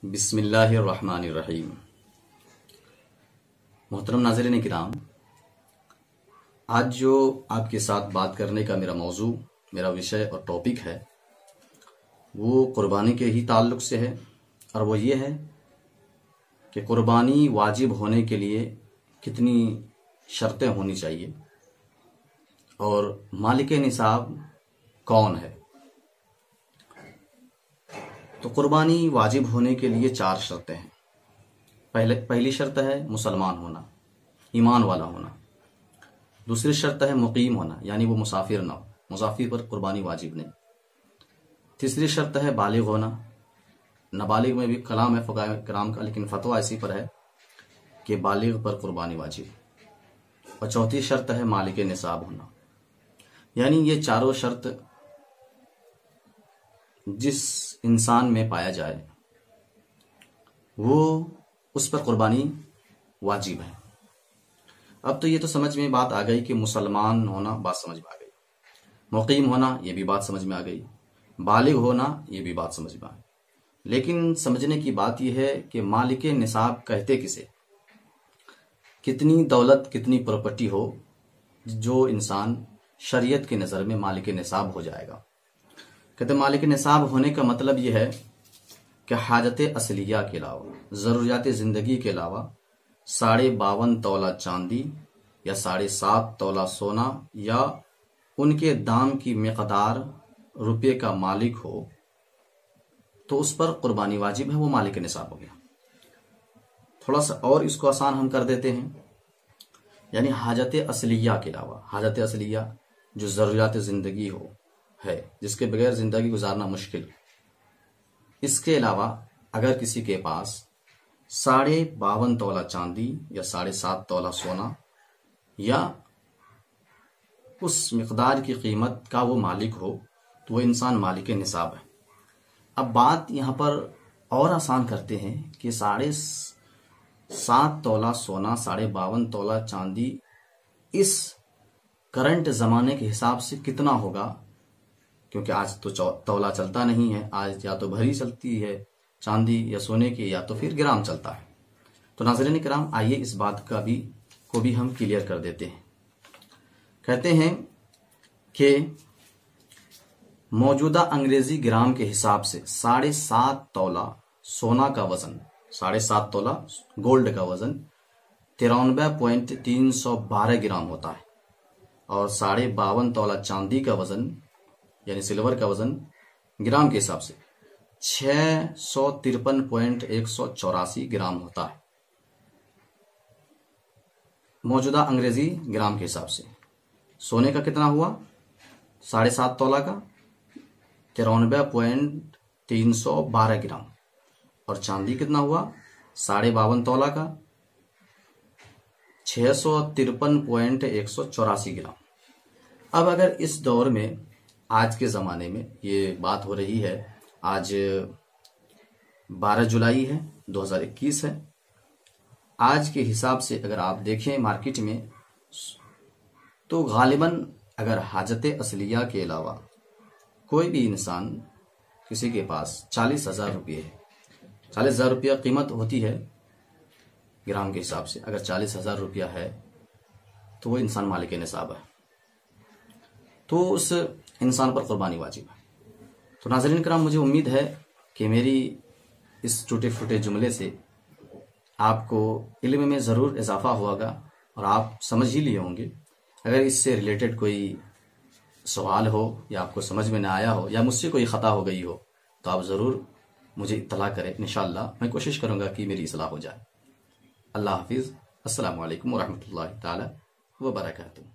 बिस्मिल्लाहिर्रहमानिर्रहीम। मोहतरम नाज़रीन किराम, आज जो आपके साथ बात करने का मेरा विषय और टॉपिक है वो कुर्बानी के ही ताल्लुक से है, और वो ये है कि कुर्बानी वाजिब होने के लिए कितनी शर्तें होनी चाहिए और मालिक निसाब कौन है। तो कुर्बानी वाजिब होने के लिए 4 शर्तें हैं। पहली शर्त है मुसलमान होना, ईमान वाला होना। दूसरी शर्त है मुकीम होना, यानी वो मुसाफिर ना हो, मुसाफिर पर कुर्बानी वाजिब नहीं। तीसरी शर्त है बालिग होना। नाबालिग में भी कलाम है फुक़हा किराम का, लेकिन फतवा इसी पर है कि बालिग पर कुर्बानी वाजिब। और चौथी शर्त है मालिक निसाब होना। यानी ये चारों शर्त जिस इंसान में पाया जाए वो उस पर कुर्बानी वाजिब है। अब तो ये तो समझ में बात आ गई कि मुसलमान होना, बात समझ में आ गई। मुकीम होना, ये भी बात समझ में आ गई। बालिग होना, ये भी बात समझ में आ गई। लेकिन समझने की बात यह है कि मालिक निसाब कहते किसे, कितनी दौलत, कितनी प्रॉपर्टी हो जो इंसान शरीयत की नज़र में मालिक निसाब हो जाएगा। कहते मालिक निसाब होने का मतलब यह है कि हाजत असलिया के अलावा, ज़रूरियात ज़िंदगी के अलावा 52.5 तोला चांदी या 7.5 तोला सोना या उनके दाम की मिकदार रुपये का मालिक हो तो उस पर कुर्बानी वाजिब है, वो मालिक निसाब हो गया। थोड़ा सा और इसको आसान हम कर देते हैं, यानी हाजत असलिया के अलावा, हाजत असलिया जो ज़रूरियात ज़िंदगी हो है, जिसके बगैर ज़िंदगी गुजारना मुश्किल, इसके अलावा अगर किसी के पास 52.5 तोला चांदी या 7.5 तोला सोना या उस मिकदार की कीमत का वो मालिक हो तो वो इंसान मालिक निसाब है। अब बात यहाँ पर और आसान करते हैं कि 7.5 तोला सोना, 52.5 तोला चांदी इस करंट ज़माने के हिसाब से कितना होगा, क्योंकि आज तो तौला चलता नहीं है। आज या तो भरी चलती है चांदी या सोने की, या तो फिर ग्राम चलता है। तो नाज़रीन किराम, आइए इस बात को भी हम क्लियर कर देते हैं। कहते हैं कि मौजूदा अंग्रेजी ग्राम के हिसाब से 7.5 तोला सोना का वजन, 7.5 तोला गोल्ड का वजन 93.312 ग्राम होता है, और 52.5 तोला चांदी का वजन यानी सिल्वर का वजन ग्राम के हिसाब से 653.184 ग्राम होता है मौजूदा अंग्रेजी ग्राम के हिसाब से। सोने का कितना हुआ, 7.5 तोला का 93.312 ग्राम, और चांदी कितना हुआ 52.5 तोला का 653.184 ग्राम। अब अगर इस दौर में, आज के ज़माने में ये बात हो रही है, आज 12 जुलाई है, 2021 है। आज के हिसाब से अगर आप देखें मार्केट में तो गालिबन अगर हाजत असलिया के अलावा कोई भी इंसान, किसी के पास 40,000 रुपये है, 40,000 रुपया कीमत होती है ग्राम के हिसाब से, अगर 40,000 रुपया है तो वो इंसान मालिक निसाब है, तो उस इंसान पर कुर्बानी वाजिब है। तो नाज़रीन किराम, मुझे उम्मीद है कि मेरी इस टूटे फूटे जुमले से आपको इल्म में ज़रूर इजाफा होगा और आप समझ ही लिए होंगे। अगर इससे रिलेटेड कोई सवाल हो या आपको समझ में ना आया हो या मुझसे कोई ख़ता हो गई हो तो आप ज़रूर मुझे इत्तला करें। इंशाअल्लाह मैं कोशिश करूँगा कि मेरी इस्लाह हो जाए। अल्लाह हाफिज़। अस्सलामु अलैकुम व रहमतुल्लाहि ताला व बरकातुहू।